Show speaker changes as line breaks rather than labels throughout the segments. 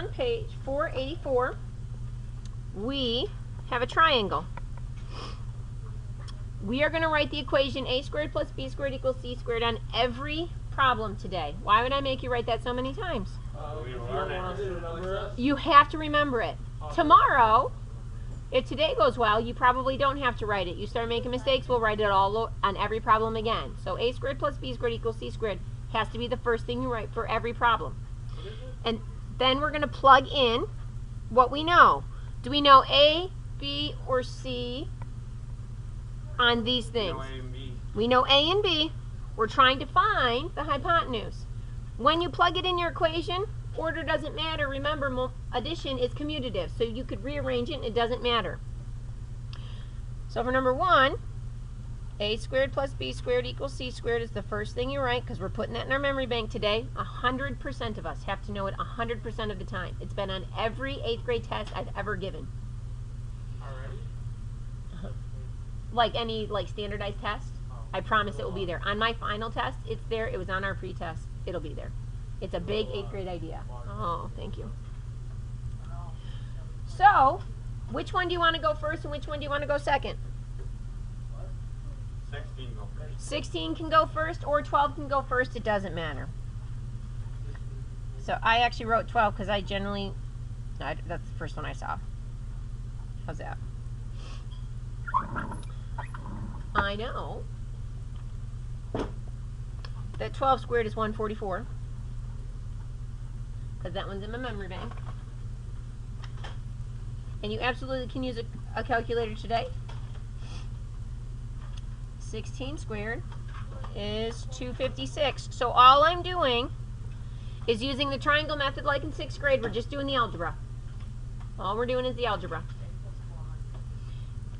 on page 484, we have a triangle. We are going to write the equation a squared plus b squared equals c squared on every problem today. Why would I make you write that so many times? You have to remember it. Tomorrow, if today goes well, you probably don't have to write it. You start making mistakes, we'll write it all on every problem again. So a squared plus b squared equals c squared has to be the first thing you write for every problem. And then we're going to plug in what we know. Do we know A, B, or C on these things? We know A and B. We're trying to find the hypotenuse. When you plug it in your equation, order doesn't matter. Remember, addition is commutative, so you could rearrange it and it doesn't matter. So for number 1, a squared plus b squared equals c squared is the first thing you write because we're putting that in our memory bank today. 100% of us have to know it 100% of the time. It's been on every 8th grade test I've ever given. Already? Like any standardized test. I promise it will be there. On my final test, it's there. It was on our pre-test. It'll be there. It's a big 8th grade idea. Oh, thank you. So, which one do you want to go first and which one do you want to go second?
16 go first.
16 can go first or 12 can go first. It doesn't matter. So I actually wrote 12 because I generally, that's the first one I saw. How's that? I know that 12 squared is 144 because that one's in my memory bank. And you absolutely can use a calculator today. 16 squared is 256. So all I'm doing is using the triangle method like in 6th grade. We're just doing the algebra. All we're doing is the algebra.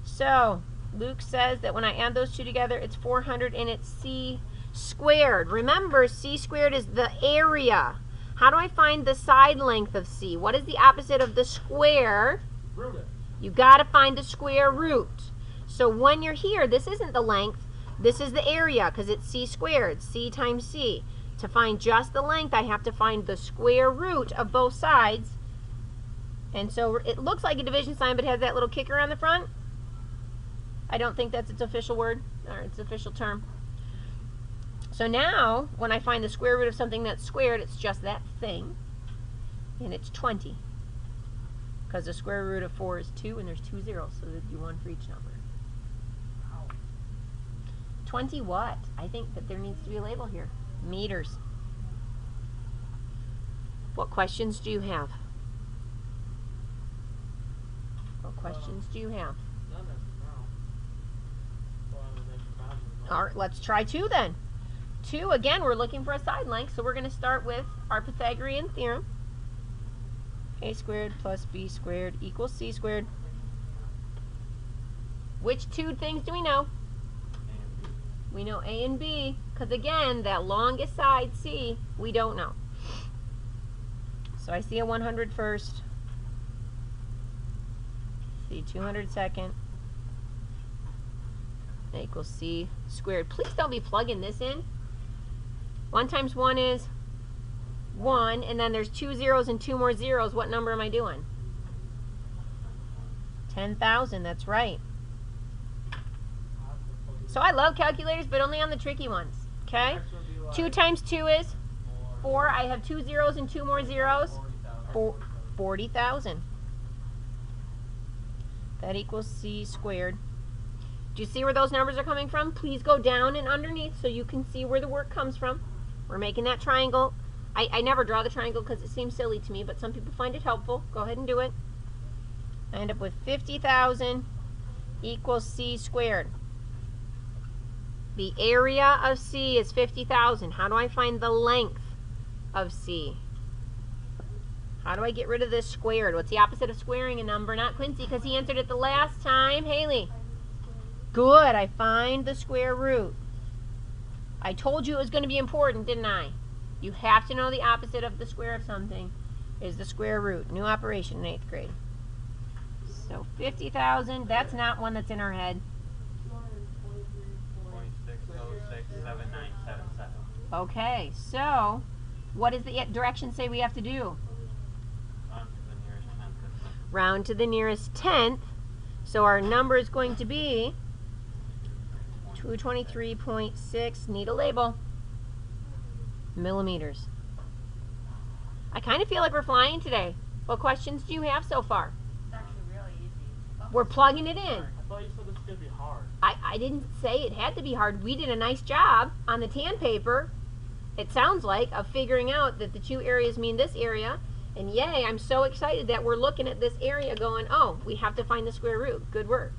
So Luke says that when I add those two together, it's 400 and it's c squared. Remember, c squared is the area. How do I find the side length of c? What is the opposite of the square?
Root it.
You got to find the square root. So when you're here, this isn't the length, this is the area because it's c squared, c times c. To find just the length, I have to find the square root of both sides. And so it looks like a division sign, but it has that little kicker on the front. I don't think that's its official word, or its official term. So now, when I find the square root of something that's squared, it's just that thing, and it's 20. Because the square root of 4 is 2, and there's 2 zeros, so there'd be 1 for each number. 20 what? I think that there needs to be a label here. Meters. What questions do you have? What questions do you have? All right, let's try 2 then. 2, again, we're looking for a side length, so we're going to start with our Pythagorean Theorem. A squared plus b squared equals c squared. Which 2 things do we know? We know A and B, because again, that longest side, C, we don't know. So I see a 100 first, see 200 second, equals C squared. Please don't be plugging this in. 1 times 1 is 1, and then there's 2 zeros and 2 more zeros. What number am I doing? 10,000, that's right. So I love calculators, but only on the tricky ones, okay? 2 times 2 is 4. I have 2 zeros and 2 more zeros. 40,000. That equals c squared. Do you see where those numbers are coming from? Please go down and underneath so you can see where the work comes from. We're making that triangle. I never draw the triangle because it seems silly to me, but some people find it helpful. Go ahead and do it. I end up with 50,000 equals c squared. The area of C is 50,000. How do I find the length of C? How do I get rid of this squared? What's the opposite of squaring a number? Not Quincy, because he answered it the last time. Haley. Good. I find the square root. I told you it was going to be important, didn't I? You have to know the opposite of the square of something is the square root. New operation in 8th grade. So 50,000. That's not one that's in our head.
0.6067977.
Okay, so what does the direction say we have to do? round to the nearest tenth. So our number is going to be 223.6, need a label, millimeters. I kind of feel like we're flying today. What questions do you have so far?
It's actually really easy.
We're plugging it in.
I thought you said this was going to be hard.
I didn't say it had to be hard. We did a nice job on the tan paper, it sounds like, of figuring out that the two areas mean this area. And yay, I'm so excited that we're looking at this area going, oh, we have to find the square root. Good work.